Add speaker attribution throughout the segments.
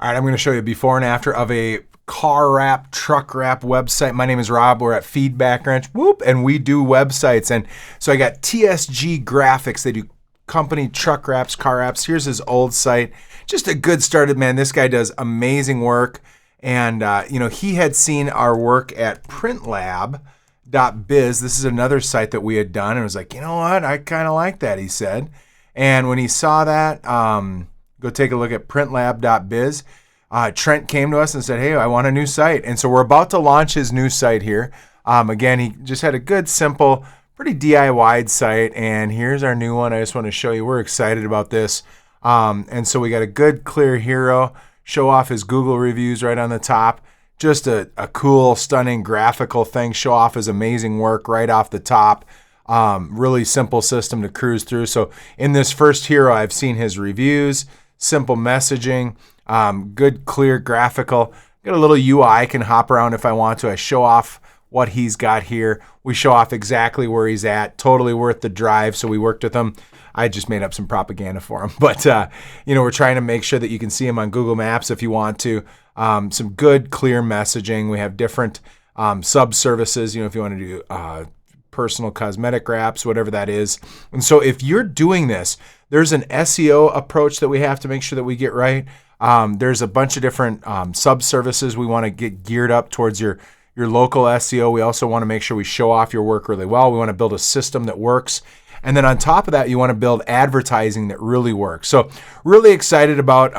Speaker 1: All right, I'm going to show you a before and after of a car wrap, truck wrap website. My name is Rob. We're at Feedbackwrench, and we do websites. And so I got TSG Graphics. They do company truck wraps, car wraps. Here's his old site. Just a good start. Man, this guy does amazing work. And, he had seen our work at printlab.biz. This is another site that we had done. And was like, you know what? I kind of like that, he said. And when he saw that, go take a look at printlab.biz. Trent came to us and said, hey, I want a new site. And so we're about to launch his new site here. Again, he just had a good, simple, pretty DIY'd site. And here's our new one. I just want to show you. We're excited about this. And so we got a good, clear hero. Show off his Google reviews right on the top. Just a cool, stunning graphical thing. Show off his amazing work right off the top. Really simple system to cruise through. So in this first hero, I've seen his reviews. Simple messaging, good, clear, graphical. Got a little UI, I can hop around if I want to. I show off what he's got here. We show off exactly where he's at. Totally worth the drive. So we worked with him. I just made up some propaganda for him. But, we're trying to make sure that you can see him on Google Maps if you want to. Some good, clear messaging. We have different sub-services, if you want to do personal cosmetic wraps, whatever that is. And so if you're doing this, there's an SEO approach that we have to make sure that we get right. There's a bunch of different sub-services we want to get geared up towards your local SEO. We also want to make sure we show off your work really well. We want to build a system that works. And then on top of that, you want to build advertising that really works. So really excited about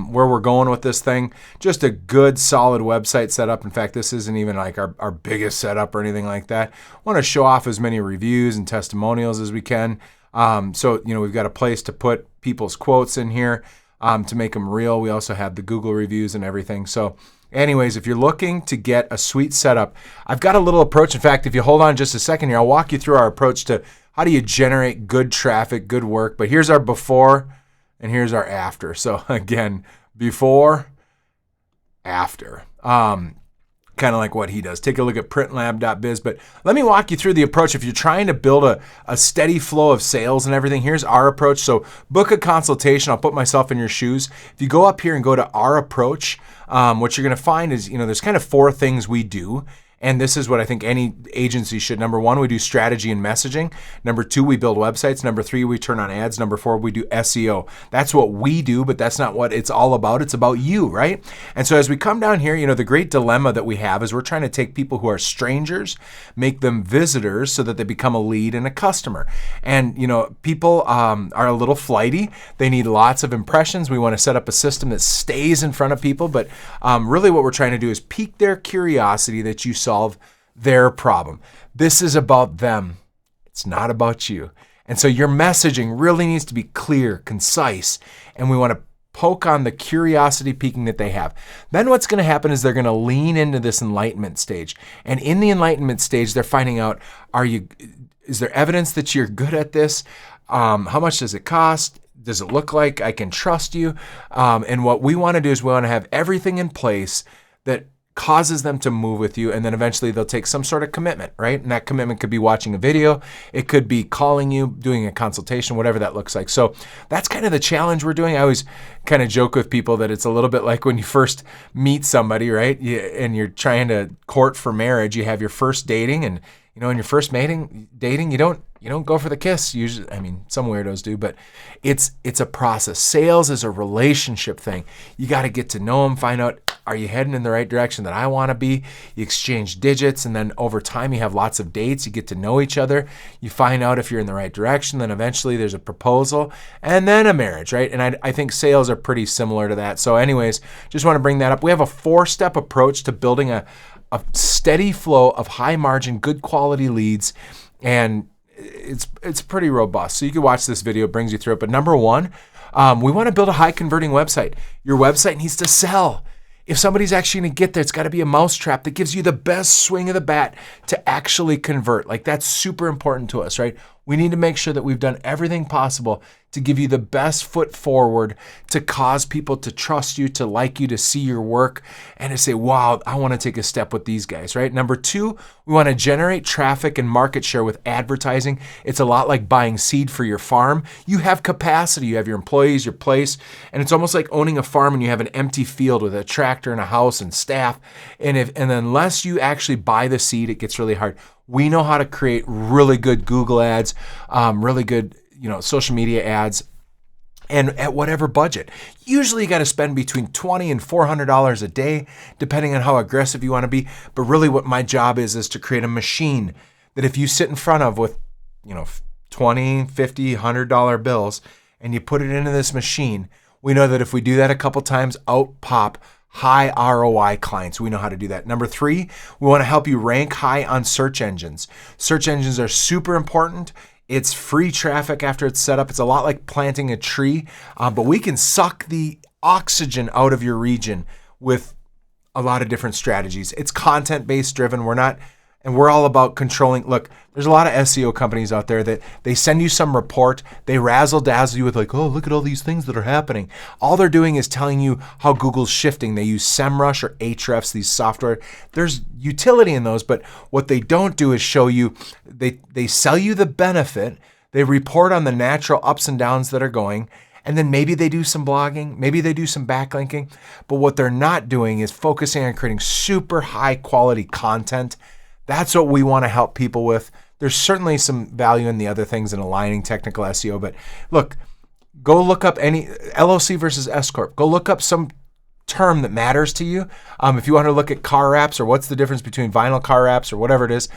Speaker 1: where we're going with this thing. Just a good, solid website setup. In fact, this isn't even like our biggest setup or anything like that. Want to show off as many reviews and testimonials as we can. So we've got a place to put people's quotes in here to make them real. We also have the Google reviews and everything. So anyways, if you're looking to get a sweet setup, I've got a little approach. In fact, if you hold on just a second here, I'll walk you through our approach to how do you generate good traffic, good work. But here's our before and here's our after. So again, before, after. Kind of like what he does. Take a look at printlab.biz. But let me walk you through the approach. If you're trying to build a steady flow of sales and everything, here's our approach. So book a consultation. I'll put myself in your shoes. If you go up here and go to our approach, what you're going to find is, there's kind of 4 things we do. And this is what I think any agency should. Number 1, we do strategy and messaging. Number 2, we build websites. Number 3, we turn on ads. Number 4, we do SEO. That's what we do, but that's not what it's all about. It's about you, right? And so as we come down here, the great dilemma that we have is we're trying to take people who are strangers, make them visitors so that they become a lead and a customer. And, people are a little flighty. They need lots of impressions. We want to set up a system that stays in front of people. But really what we're trying to do is pique their curiosity that you solve their problem. This is about them. It's not about you. And so your messaging really needs to be clear, concise, and we want to poke on the curiosity piquing that they have. Then what's going to happen is they're going to lean into this enlightenment stage. And in the enlightenment stage, they're finding out, is there evidence that you're good at this? How much does it cost? Does it look like I can trust you? And what we want to do is we want to have everything in place that causes them to move with you, and then eventually they'll take some sort of commitment, right? And that commitment could be watching a video, it could be calling you, doing a consultation, whatever that looks like. So that's kind of the challenge we're doing. I always kind of joke with people that it's a little bit like when you first meet somebody, right? And you're trying to court for marriage. You have your first dating, and in your first dating, you don't go for the kiss. Usually, some weirdos do, but it's a process. Sales is a relationship thing. You got to get to know them, find out, are you heading in the right direction that I want to be? You exchange digits, and then over time you have lots of dates. You get to know each other. You find out if you're in the right direction. Then eventually there's a proposal, and then a marriage, right? And I think sales are pretty similar to that. So anyways, just want to bring that up. We have a 4-step approach to building a steady flow of high margin, good quality leads, and it's pretty robust. So you can watch this video, it brings you through it. But number 1, we want to build a high converting website. Your website needs to sell. If somebody's actually going to get there, it's got to be a mousetrap that gives you the best swing of the bat to actually convert. Like, that's super important to us, right? We need to make sure that we've done everything possible to give you the best foot forward, to cause people to trust you, to like you, to see your work, and to say, wow, I want to take a step with these guys, right? Number two, we want to generate traffic and market share with advertising. It's a lot like buying seed for your farm. You have capacity, you have your employees, your place, and it's almost like owning a farm and you have an empty field with a tractor and a house and staff. And unless you actually buy the seed, it gets really hard. We know how to create really good Google ads, really good, social media ads, and at whatever budget. Usually you got to spend between $20 and $400 a day, depending on how aggressive you want to be. But really what my job is to create a machine that if you sit in front of with, $20, $50, $100 bills, and you put it into this machine, we know that if we do that a couple times, out pop high ROI clients. We know how to do that. Number three, we want to help you rank high on search engines. Search engines are super important. It's free traffic after it's set up. It's a lot like planting a tree, but we can suck the oxygen out of your region with a lot of different strategies. It's content-based driven. We're all about controlling. Look, there's a lot of SEO companies out there that they send you some report, they razzle dazzle you with like, oh, look at all these things that are happening. All they're doing is telling you how Google's shifting. They use SEMrush or Ahrefs, these software. There's utility in those, but what they don't do is show you, they sell you the benefit, they report on the natural ups and downs that are going, and then maybe they do some blogging, maybe they do some backlinking, but what they're not doing is focusing on creating super high quality content. That's what we want to help people with. There's certainly some value in the other things in aligning technical SEO, but look, go look up any LLC versus S-Corp. Go look up some term that matters to you. If you want to look at car wraps or what's the difference between vinyl car wraps or whatever it is,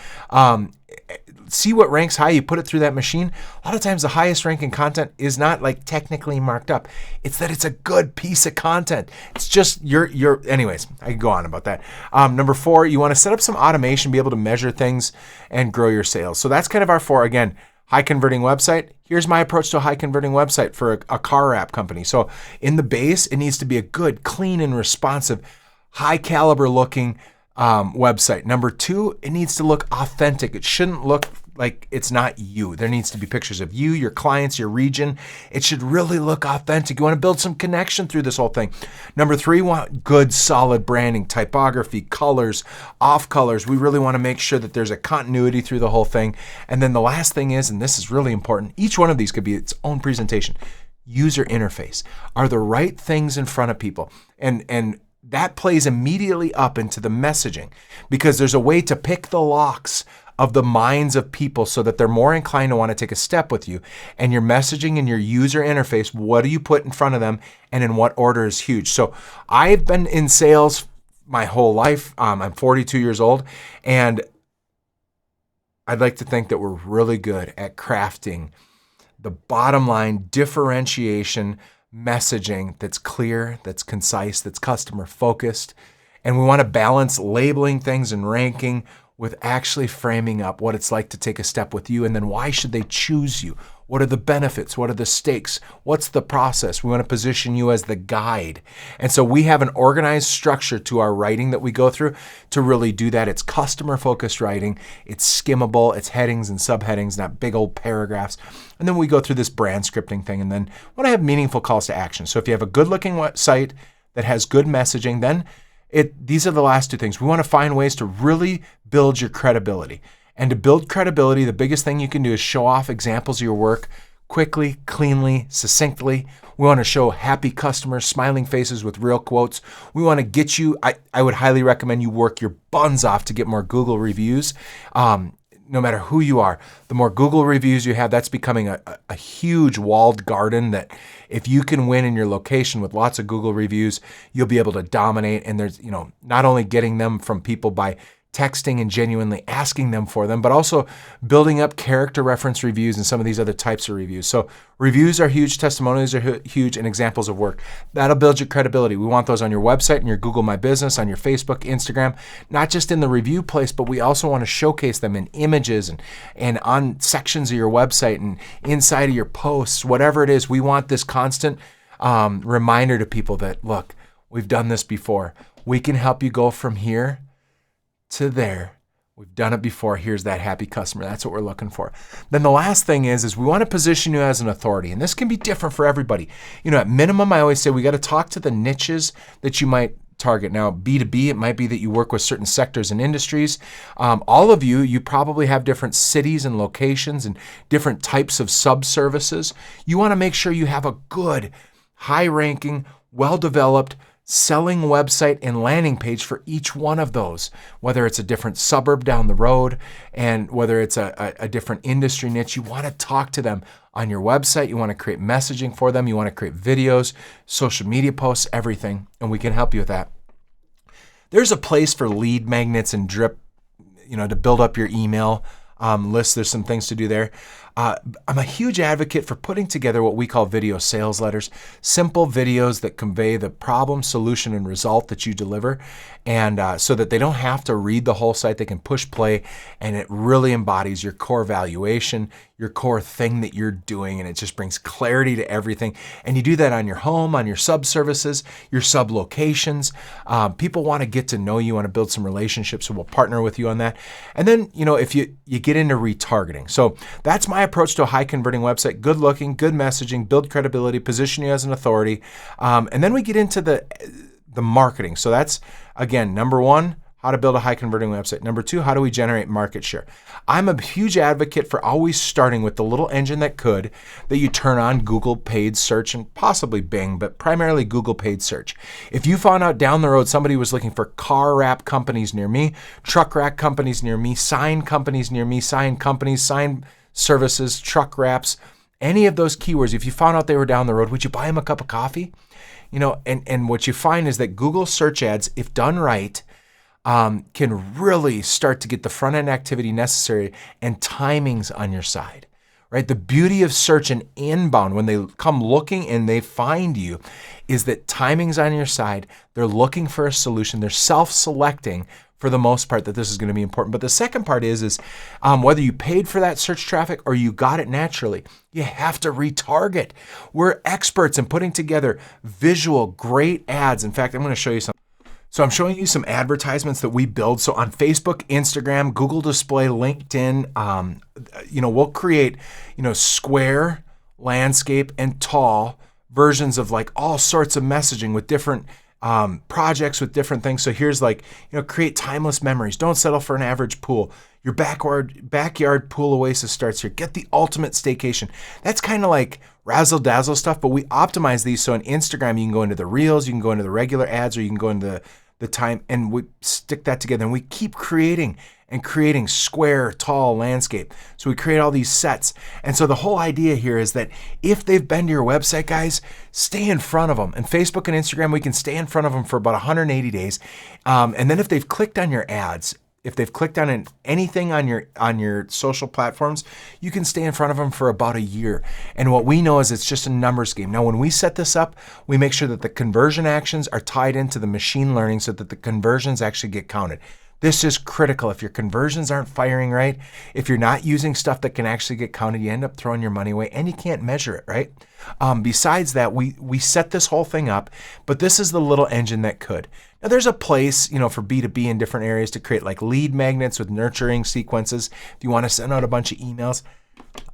Speaker 1: see what ranks high. You put it through that machine. A lot of times the highest ranking content is not like technically marked up. It's that it's a good piece of content. It's just anyways, I can go on about that. Number four, you want to set up some automation, be able to measure things and grow your sales. So that's kind of our four. Again, high converting website. Here's my approach to a high converting website for a car wrap company. So in the base, it needs to be a good, clean and responsive, high caliber looking website. Number two, it needs to look authentic. It shouldn't look like it's not you. There needs to be pictures of you, your clients, your region. It should really look authentic. You want to build some connection through this whole thing. Number three, you want good, solid branding, typography, colors, off colors. We really want to make sure that there's a continuity through the whole thing. And then the last thing is, and this is really important, each one of these could be its own presentation. User interface. Are the right things in front of people? And that plays immediately up into the messaging because there's a way to pick the locks of the minds of people so that they're more inclined to want to take a step with you. And your messaging and your user interface, what do you put in front of them and in what order is huge. So I've been in sales my whole life. I'm 42 years old, and I'd like to think that we're really good at crafting the bottom line differentiation messaging that's clear, that's concise, that's customer focused. And we want to balance labeling things and ranking with actually framing up what it's like to take a step with you. And then why should they choose you? What are the benefits? What are the stakes? What's the process? We want to position you as the guide. And so we have an organized structure to our writing that we go through to really do that. It's customer focused writing. It's skimmable. It's headings and subheadings, not big old paragraphs. And then we go through this brand scripting thing. And then we want to have meaningful calls to action. So if you have a good looking website that has good messaging, then these are the last two things. We want to find ways to really build your credibility. And to build credibility, the biggest thing you can do is show off examples of your work quickly, cleanly, succinctly. We want to show happy customers, smiling faces with real quotes. We want to get you, I would highly recommend you work your buns off to get more Google reviews. No matter who you are, the more Google reviews you have, that's becoming a huge walled garden that if you can win in your location with lots of Google reviews, you'll be able to dominate. And there's, not only getting them from people by texting and genuinely asking them for them, but also building up character reference reviews and some of these other types of reviews. So reviews are huge, testimonials are huge, and examples of work. That'll build your credibility. We want those on your website and your Google My Business, on your Facebook, Instagram, not just in the review place, but we also want to showcase them in images and on sections of your website and inside of your posts, whatever it is. We want this constant reminder to people that, look, we've done this before. We can help you go from here to there We've done it before. Here's that happy customer. That's what we're looking for. Then the last thing is we want to position you as an authority. And this can be different for everybody. At minimum, I always say we got to talk to the niches that you might target. Now, B2B, it might be that you work with certain sectors and industries. All of you probably have different cities and locations and different types of sub-services. You want to make sure you have a good, high-ranking, well-developed selling website and landing page for each one of those, whether it's a different suburb down the road and whether it's a different industry niche. You want to talk to them on your website. You want to create messaging for them. You want to create videos, social media posts, everything, and we can help you with that. There's a place for lead magnets and drip, to build up your email list. There's some things to do there. I'm a huge advocate for putting together what we call video sales letters, simple videos that convey the problem, solution, and result that you deliver, and so that they don't have to read the whole site. They can push play, and it really embodies your core valuation, your core thing that you're doing, and it just brings clarity to everything. And you do that on your home, on your sub-services, your sub-locations. People want to get to know you, want to build some relationships, so we'll partner with you on that. And then, if you get into retargeting. So that's my approach to a high converting website: good looking, good messaging, build credibility, position you as an authority. And then we get into the marketing. So that's, again, number one, how to build a high converting website. Number two, how do we generate market share? I'm a huge advocate for always starting with the little engine that you turn on: Google paid search and possibly Bing, but primarily Google paid search. If you found out down the road somebody was looking for car wrap companies near me, truck rack companies near me, sign companies near me, sign companies, sign services, truck wraps, any of those keywords, if you found out they were down the road, would you buy them a cup of coffee? And what you find is that Google search ads, if done right, can really start to get the front end activity necessary and timings on your side, right? The beauty of search and inbound, when they come looking and they find you, is that timings on your side. They're looking for a solution. They're self-selecting for the most part that this is going to be important. But the second part is whether you paid for that search traffic or you got it naturally, you have to retarget. We're experts in putting together visual, great ads. In fact, I'm going to show you some. So I'm showing you some advertisements that we build. So on Facebook, Instagram, Google Display, LinkedIn, we'll create, square, landscape, and tall versions of like all sorts of messaging with different projects with different things. So here's create timeless memories. Don't settle for an average pool. Your backyard pool oasis starts here. Get the ultimate staycation. That's kind of like razzle dazzle stuff, but we optimize these. So on Instagram, you can go into the reels, you can go into the regular ads, or you can go into the time, and we stick that together, and we keep creating square, tall landscape. So we create all these sets. And so the whole idea here is that if they've been to your website, guys, stay in front of them. And Facebook and Instagram, we can stay in front of them for about 180 days. And then if they've clicked on your ads, if they've clicked on anything on your social platforms, you can stay in front of them for about a year. And what we know is it's just a numbers game. Now, when we set this up, we make sure that the conversion actions are tied into the machine learning so that the conversions actually get counted. This is critical. If your conversions aren't firing right, if you're not using stuff that can actually get counted, you end up throwing your money away and you can't measure it, right? Besides that, we set this whole thing up, but this is the little engine that could. Now there's a place, for B2B in different areas to create like lead magnets with nurturing sequences. If you want to send out a bunch of emails,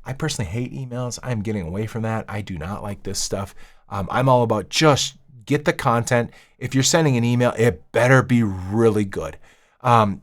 Speaker 1: I personally hate emails. I'm getting away from that. I do not like this stuff. I'm all about just get the content. If you're sending an email, it better be really good.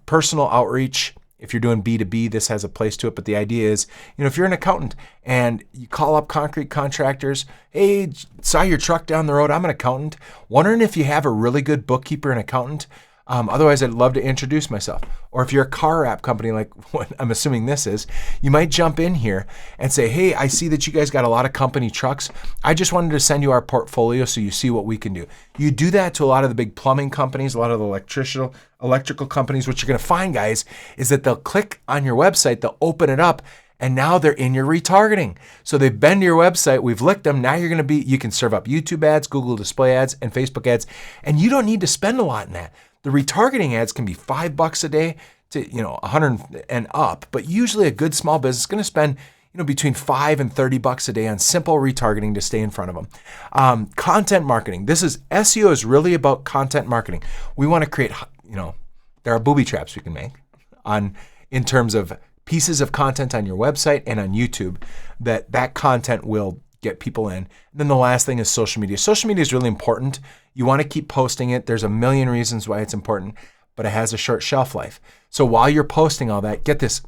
Speaker 1: Personal outreach, if you're doing B2B, this has a place to it. But the idea is, if you're an accountant and you call up concrete contractors, hey, saw your truck down the road, I'm an accountant, wondering if you have a really good bookkeeper and accountant. Otherwise, I'd love to introduce myself. Or if you're a car app company, like what I'm assuming this is, you might jump in here and say, hey, I see that you guys got a lot of company trucks. I just wanted to send you our portfolio so you see what we can do. You do that to a lot of the big plumbing companies, a lot of the electrical companies. What you're going to find, guys, is that they'll click on your website, they'll open it up, and now they're in your retargeting. So they've been to your website, we've licked them. Now you can serve up YouTube ads, Google display ads, and Facebook ads, and you don't need to spend a lot in that. The retargeting ads can be $5 a day to 100 and up, but usually a good small business is going to spend between $5 and $30 a day on simple retargeting to stay in front of them. Content marketing. SEO is really about content marketing. We want to create, there are booby traps we can make on in terms of pieces of content on your website and on YouTube, that content will get people in. And then the last thing is social media. Social media is really important. You want to keep posting it. There's a million reasons why it's important, but it has a short shelf life. So while you're posting all that, get this,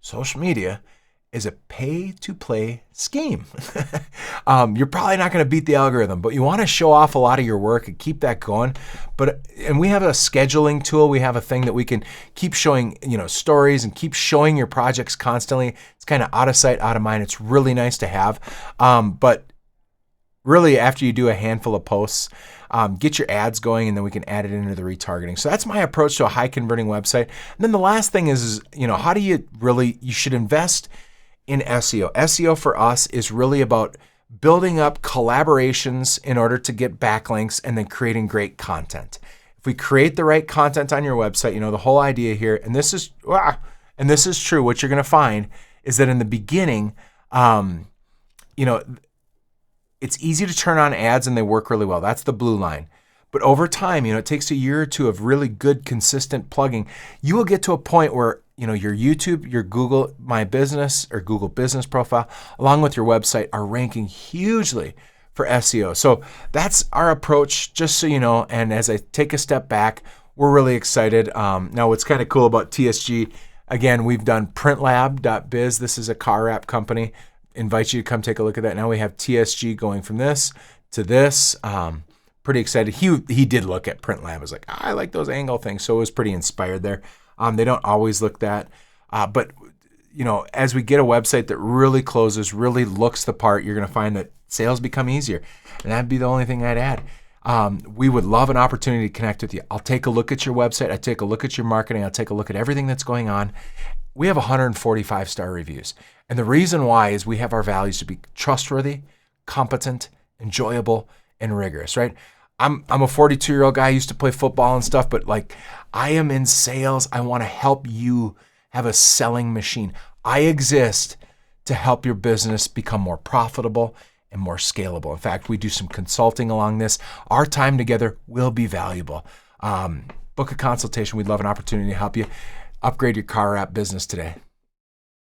Speaker 1: social media is a pay-to-play scheme. You're probably not going to beat the algorithm, but you want to show off a lot of your work and keep that going. And we have a scheduling tool. We have a thing that we can keep showing, stories and keep showing your projects constantly. It's kind of out of sight, out of mind. It's really nice to have. But really, after you do a handful of posts, get your ads going, and then we can add it into the retargeting. So that's my approach to a high converting website. And then the last thing is how do you should invest in SEO. SEO for us is really about building up collaborations in order to get backlinks and then creating great content. If we create the right content on your website, the whole idea here, and this is true, what you're going to find is that in the beginning, it's easy to turn on ads and they work really well. That's the blue line. But over time, it takes a year or two of really good, consistent plugging. You will get to a point where your YouTube, your Google My Business or Google Business Profile, along with your website, are ranking hugely for SEO. So that's our approach, just so you know. And as I take a step back, we're really excited. Now, what's kind of cool about TSG, again, we've done printlab.biz. This is a car wrap company. Invite you to come take a look at that. Now we have TSG going from this to this. Pretty excited. He did look at PrintLab. I was like, I like those angle things. So it was pretty inspired there. They don't always look that. But, as we get a website that really closes, really looks the part, you're going to find that sales become easier. And that'd be the only thing I'd add. We would love an opportunity to connect with you. I'll take a look at your website. I'll take a look at your marketing. I'll take a look at everything that's going on. We have 145-star reviews. And the reason why is we have our values to be trustworthy, competent, enjoyable, and rigorous, right? I'm a 42-year-old guy. I used to play football and stuff, but I am in sales. I want to help you have a selling machine. I exist to help your business become more profitable and more scalable. In fact, we do some consulting along this. Our time together will be valuable. Book a consultation. We'd love an opportunity to help you upgrade your car app business today.